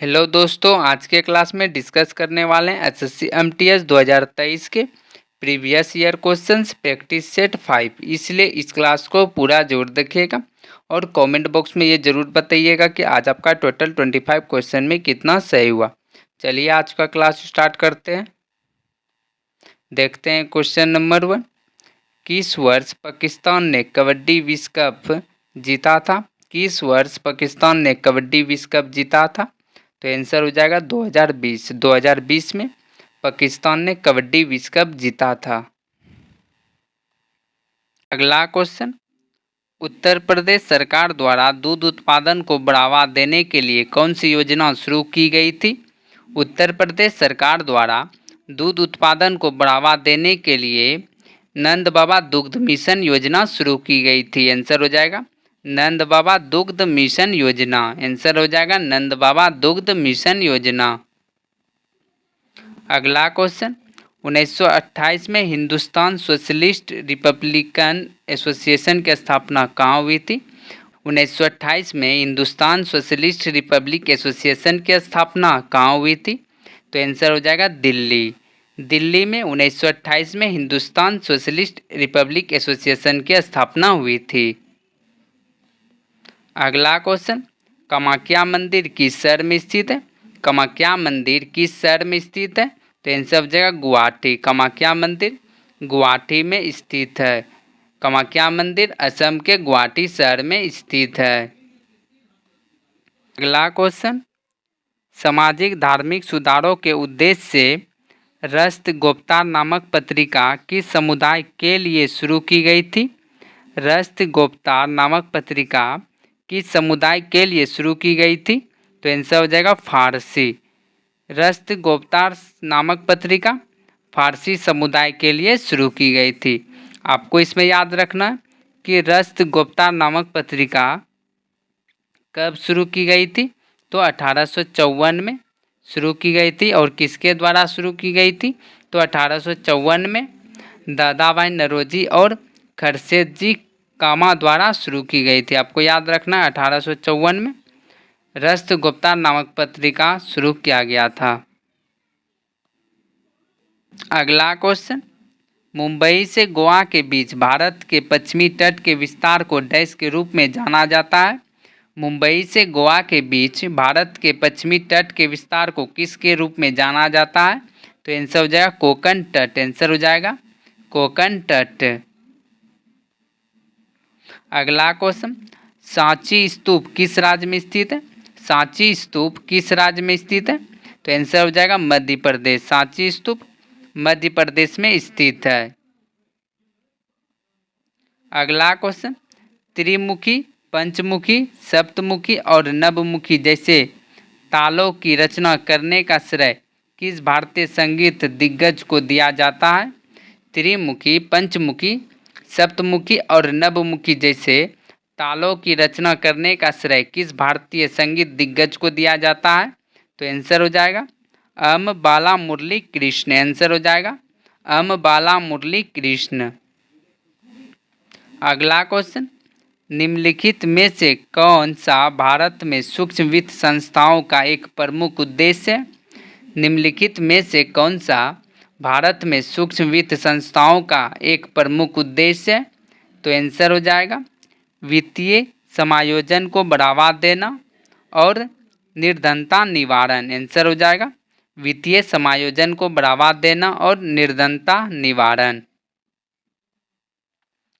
Hello दोस्तों, आज के क्लास में डिस्कस करने वाले हैं एसएससी एमटीएस 2023 के previous year questions practice set 5। इसलिए इस क्लास को पूरा जरूर देखिएगा और कमेंट बॉक्स में ये जरूर बताइएगा कि आज आपका टोटल 25 क्वेश्चन में कितना सही हुआ। चलिए आज का क्लास स्टार्ट करते हैं। देखते हैं क्वेश्चन नंबर 1। किस वर्ष पाकिस्तान ने कबड्डी विश्व कप जीता था? किस वर्ष पाकिस्तान ने कबड्डी विश्व कप जीता था? तो आंसर हो जाएगा 2020। 2020 में पाकिस्तान ने कबड्डी विश्व कप जीता था। अगला क्वेश्चन, उत्तर प्रदेश सरकार द्वारा दूध उत्पादन को बढ़ावा देने के लिए कौन सी योजना शुरू की गई थी? उत्तर प्रदेश सरकार द्वारा दूध उत्पादन को बढ़ावा देने के लिए नंद बाबा दुग्ध मिशन योजना शुरू की गई थी। आंसर हो जाएगा नंद बाबा दुग्ध मिशन योजना। आंसर हो जाएगा नंद बाबा दुग्ध मिशन योजना। अगला क्वेश्चन, 1928 में हिंदुस्तान सोशलिस्ट रिपब्लिकन एसोसिएशन की स्थापना कहाँ हुई थी? 1928 में हिंदुस्तान सोशलिस्ट रिपब्लिक एसोसिएशन की स्थापना कहाँ हुई थी? तो आंसर हो जाएगा दिल्ली। दिल्ली में 1928 में हिंदुस्तान सोशलिस्ट रिपब्लिक एसोसिएशन की स्थापना हुई थी। अगला क्वेश्चन, कामाख्या मंदिर किस शहर में स्थित है? कामाख्या मंदिर किस शहर में स्थित है? तो आंसर हो जाएगा गुवाहाटी। कामाख्या मंदिर गुवाहाटी में स्थित है। कामाख्या मंदिर असम के गुवाहाटी शहर में स्थित है। अगला क्वेश्चन, सामाजिक धार्मिक सुधारों के उद्देश्य से रस्त गोप्तार नामक पत्रिका किस समुदाय के लिए शुरू की गई थी? रस्त गोप्तार नामक पत्रिका किस समुदाय के लिए शुरू की गई थी? तो आंसर हो जाएगा फारसी। रस्त गोप्तार नामक पत्रिका फारसी समुदाय के लिए शुरू की गई थी। आपको इसमें याद रखना है कि रस्त गोप्तार नामक पत्रिका कब शुरू की गई थी? तो 1854 में शुरू की गई थी। और किसके द्वारा शुरू की गई थी? तो 1854 में दादाभाई नौरोजी और खर्शेद जी कामा द्वारा शुरू की गई थी। आपको याद रखना है 1854 में रस्त गुप्ता नामक पत्रिका शुरू किया गया था। अगला क्वेश्चन, मुंबई से गोवा के बीच भारत के पश्चिमी तट के विस्तार को डैश के रूप में जाना जाता है? मुंबई से गोवा के बीच भारत के पश्चिमी तट के विस्तार को किसके रूप में जाना जाता है? तो आंसर हो जाएगा कोंकण तट। आंसर हो जाएगा कोंकण तट। अगला क्वेश्चन, सांची स्तूप किस राज्य में स्थित है? सांची स्तूप किस राज्य में स्थित है? तो आंसर हो जाएगा मध्य प्रदेश। सांची स्तूप मध्य प्रदेश में स्थित है। अगला क्वेश्चन, त्रिमुखी, पंचमुखी, सप्तमुखी और नवमुखी जैसे तालों की रचना करने का श्रेय किस भारतीय संगीत दिग्गज को दिया जाता है? त्रिमुखी, पंचमुखी, सप्तमुखी और नवमुखी जैसे तालों की रचना करने का श्रेय किस भारतीय संगीत दिग्गज को दिया जाता है? तो आंसर हो जाएगा अम बाला मुरली कृष्ण। आंसर हो जाएगा अम बाला मुरली कृष्ण। अगला क्वेश्चन, निम्नलिखित में से कौन सा भारत में सूक्ष्म वित्त संस्थाओं का एक प्रमुख उद्देश्य है? निम्नलिखित में से कौन सा भारत में सूक्ष्म वित्त संस्थाओं का एक प्रमुख उद्देश्य है? तो आंसर हो जाएगा वित्तीय समायोजन को बढ़ावा देना और निर्धनता निवारण। आंसर हो जाएगा वित्तीय समायोजन को बढ़ावा देना और निर्धनता निवारण।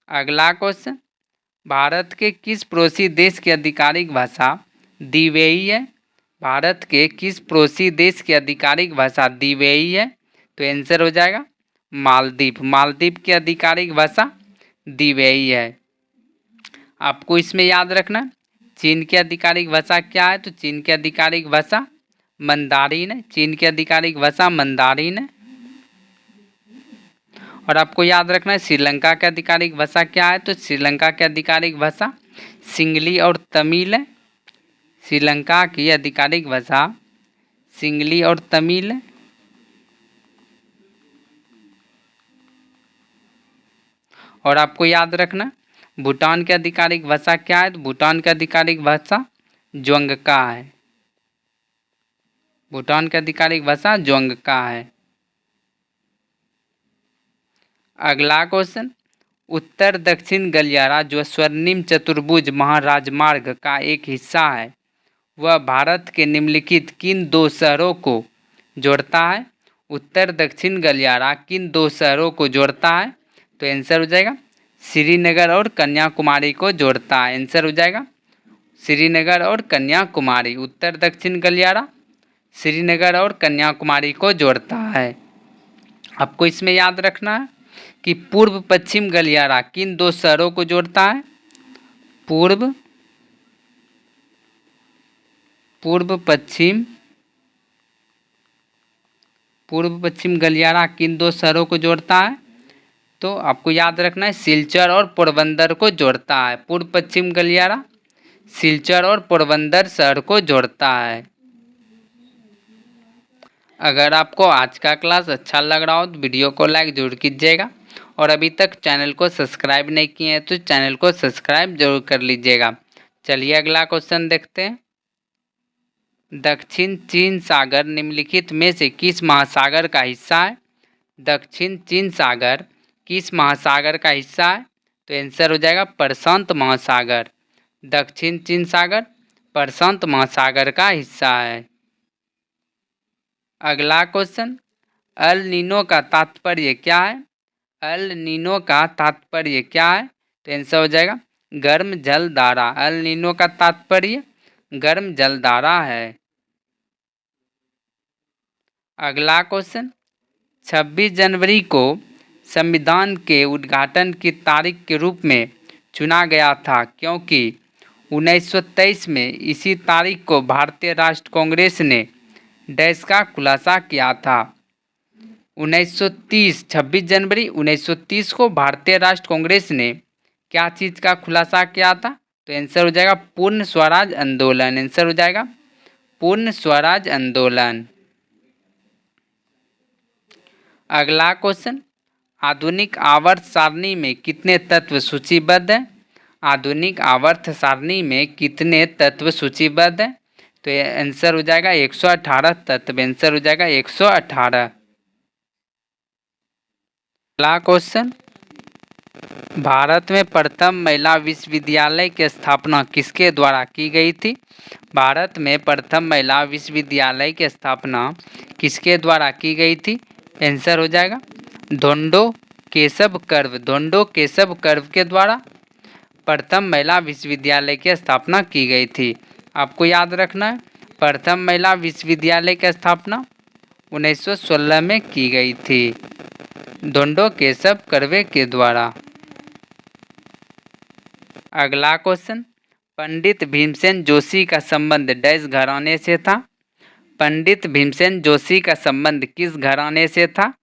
अगला क्वेश्चन, भारत के किस पड़ोसी देश की आधिकारिक भाषा दिवेई है? भारत के किस पड़ोसी देश की आधिकारिक भाषा दिवेई है? तो आंसर हो जाएगा मालदीव। मालदीव की आधिकारिक भाषा दिवेई है। आपको इसमें याद रखना चीन की आधिकारिक भाषा क्या है? तो चीन की आधिकारिक भाषा मंदारिन है। चीन की आधिकारिक भाषा मंदारिन है। और आपको याद रखना है श्रीलंका की आधिकारिक भाषा क्या है? तो श्रीलंका की आधिकारिक भाषा सिंगली और तमिल है। श्रीलंका की आधिकारिक भाषा सिंगली और तमिल है। और आपको याद रखना भूटान की आधिकारिक भाषा क्या है? तो भूटान की आधिकारिक भाषा ज्वांगका है। भूटान की आधिकारिक भाषा जोंगका है। अगला क्वेश्चन, उत्तर दक्षिण गलियारा जो स्वर्णिम चतुर्भुज महाराजमार्ग का एक हिस्सा है वह भारत के निम्नलिखित किन दो शहरों को जोड़ता है? उत्तर दक्षिण गलियारा किन दो शहरों को जोड़ता है? तो आंसर हो जाएगा श्रीनगर और कन्याकुमारी को जोड़ता है। आंसर हो जाएगा श्रीनगर और कन्याकुमारी। उत्तर दक्षिण गलियारा श्रीनगर और कन्याकुमारी को जोड़ता है। आपको इसमें याद रखना है कि पूर्व पश्चिम गलियारा किन दो शहरों को जोड़ता है? पूर्व पश्चिम गलियारा किन दो शहरों को जोड़ता है? तो आपको याद रखना है सिलचर और पोरबंदर को जोड़ता है। पूर्व पश्चिम गलियारा सिलचर और पोरबंदर शहर को जोड़ता है। अगर आपको आज का क्लास अच्छा लग रहा हो तो वीडियो को लाइक जरूर कीजिएगा और अभी तक चैनल को सब्सक्राइब नहीं किए हैं तो चैनल को सब्सक्राइब जरूर कर लीजिएगा। चलिए अगला क्वेश्चन देखते हैं। दक्षिण चीन सागर निम्नलिखित में से किस महासागर का हिस्सा है? दक्षिण चीन सागर किस महासागर का हिस्सा है? तो आंसर हो जाएगा प्रशांत महासागर। दक्षिण चीन सागर प्रशांत महासागर का हिस्सा है। अगला क्वेश्चन, अल नीनो का तात्पर्य क्या है? अल नीनो का तात्पर्य क्या है? तो आंसर हो जाएगा गर्म जलधारा। अल नीनो का तात्पर्य गर्म जलधारा है। अगला क्वेश्चन, 26 जनवरी को संविधान के उद्घाटन की तारीख के रूप में चुना गया था क्योंकि 1923 में इसी तारीख को भारतीय राष्ट्र कांग्रेस ने डैश का खुलासा किया था। 1930 26 जनवरी 1930 को भारतीय राष्ट्र कांग्रेस ने क्या चीज़ का खुलासा किया था? तो आंसर हो जाएगा पूर्ण स्वराज आंदोलन। आंसर हो जाएगा पूर्ण स्वराज आंदोलन। अगला क्वेश्चन, आधुनिक आवर्त सारणी में कितने तत्व सूचीबद्ध हैं? आधुनिक आवर्त सारणी में कितने तत्व सूचीबद्ध हैं? तो आंसर हो जाएगा 118 तत्व। आंसर हो जाएगा 118। अगला क्वेश्चन, भारत में प्रथम महिला विश्वविद्यालय की स्थापना किसके द्वारा की गई थी? भारत में प्रथम महिला विश्वविद्यालय की स्थापना किसके द्वारा की गई थी? आंसर हो जाएगा धोंडो केशव कर्व। धोंडो केशव कर्व के द्वारा प्रथम महिला विश्वविद्यालय की स्थापना की गई थी। आपको याद रखना है प्रथम महिला विश्वविद्यालय की स्थापना 1916 में की गई थी धोंडो केशव कर्वे के द्वारा। अगला क्वेश्चन, पंडित भीमसेन जोशी का संबंध डैश घराने से था? पंडित भीमसेन जोशी का संबंध किस घराने से था?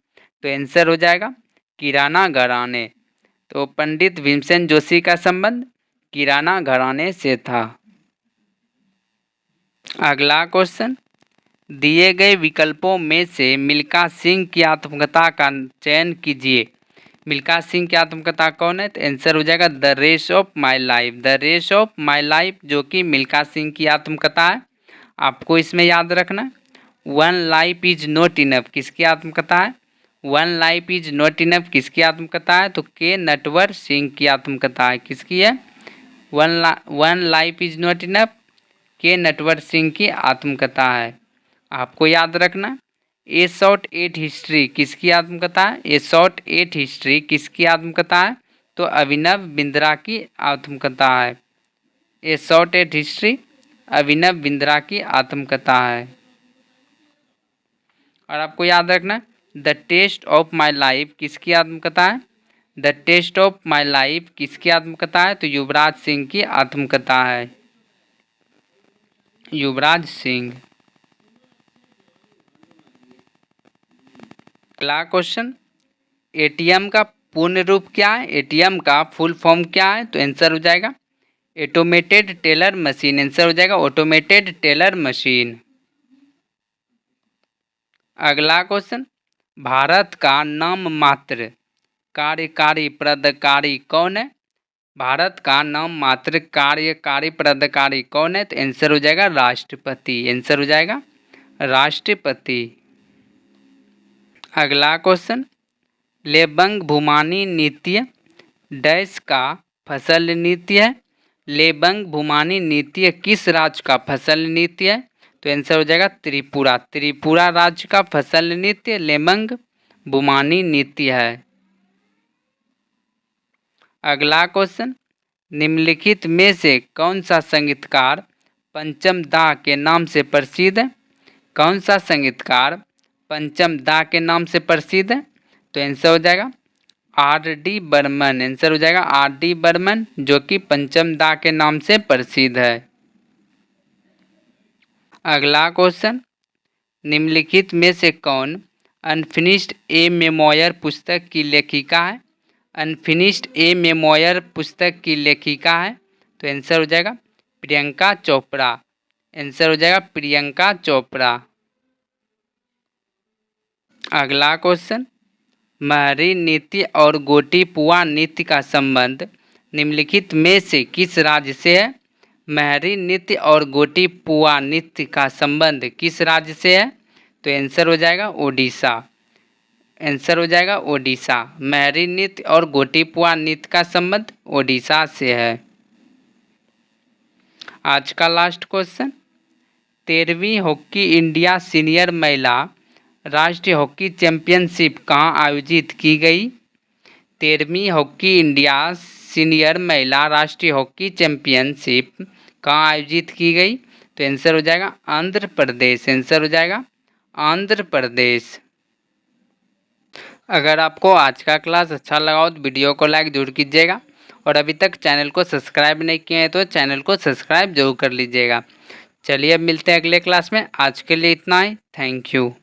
तो आंसर हो जाएगा किराना घराने। तो पंडित भीमसेन जोशी का संबंध किराना घराने से था। अगला क्वेश्चन, दिए गए विकल्पों में से मिल्खा सिंह की आत्मकथा का चयन कीजिए। मिल्खा सिंह की आत्मकथा कौन है? तो आंसर हो जाएगा the race of my life. The race of my life जो कि मिल्खा सिंह की आत्मकथा है। आपको इसमें याद रखना one life is not enough किसकी आत्मकथा है? One life is not enough किसकी आत्मकथा है? तो के नटवर सिंह की आत्मकथा है। किसकी है? One life is not enough के नटवर सिंह की आत्मकथा है। आपको याद रखना ए शॉर्ट एट हिस्ट्री किसकी आत्मकथा है? ए शॉर्ट एट हिस्ट्री किसकी आत्मकथा है? तो अभिनव बिंद्रा की आत्मकथा है। A shot at history Abhinav Bindra की आत्मकथा है। और आपको याद रखना the test of my life किसकी आत्मकथा है? The test of my life किसकी आत्मकथा है? तो युवराज सिंह की आत्मकथा है। युवराज सिंह। अगला क्वेश्चन, एटीएम का पूर्ण रूप क्या है? एटीएम का फुल फॉर्म क्या है? तो आंसर हो जाएगा ऑटोमेटेड टेलर मशीन। आंसर हो जाएगा ऑटोमेटेड टेलर मशीन। अगला क्वेश्चन, भारत का नाम मात्र कार्यकारी पदाधिकारी कौन है? भारत का नाम मात्र कार्यकारी पदाधिकारी कौन है? तो आंसर हो जाएगा राष्ट्रपति। आंसर हो जाएगा राष्ट्रपति। अगला क्वेश्चन, लेबंग भूमानी नृत्य डैश का फसल नृत्य है। लेबंग भूमानी नृत्य किस राज्य का फसल नृत्य है? तो आंसर हो जाएगा त्रिपुरा। त्रिपुरा राज्य का फसल नृत्य लेबंग भूमानी नृत्य है। अगला क्वेश्चन, निम्नलिखित में से कौन सा संगीतकार पंचम दा के नाम से प्रसिद्ध है? कौन सा संगीतकार पंचम दा के नाम से प्रसिद्ध है? तो आंसर हो जाएगा आर डी बर्मन। आंसर हो जाएगा आर डी बर्मन, जो कि पंचम दा के नाम से प्रसिद्ध है। अगला क्वेश्चन, निम्नलिखित में से कौन अनफिनिश्ड ए मेमोयर पुस्तक की लेखिका है? अनफिनिश्ड ए मेमोयर पुस्तक की लेखिका है? तो आंसर हो जाएगा प्रियंका चोपड़ा। आंसर हो जाएगा प्रियंका चोपड़ा। अगला क्वेश्चन, महरी नृत्य और गोटी पुआ नृत्य का संबंध निम्नलिखित में से किस राज्य से है? महरी नृत्य और गोटी पुआ नृत्य का संबंध किस राज्य से है? तो आंसर हो जाएगा ओडिशा। आंसर हो जाएगा ओडिशा। महरी नृत्य और गोटी पुआ नृत्य का संबंध ओडिशा से है। आज का लास्ट क्वेश्चन, 13वीं हॉकी इंडिया सीनियर महिला राष्ट्रीय हॉकी चैंपियनशिप कहाँ आयोजित की गई? 13वीं हॉकी इंडिया सीनियर महिला राष्ट्रीय हॉकी चैंपियनशिप कहाँ आयोजित की गई? तो आंसर हो जाएगा आंध्र प्रदेश। आंसर हो जाएगा आंध्र प्रदेश। अगर आपको आज का क्लास अच्छा लगा हो तो वीडियो को लाइक जरूर कीजिएगा, और अभी तक चैनल को सब्सक्राइब नहीं किए हैं तो चैनल को सब्सक्राइब जरूर कर लीजिएगा। चलिए अब मिलते हैं अगले क्लास में। आज के लिए इतना ही। Thank you.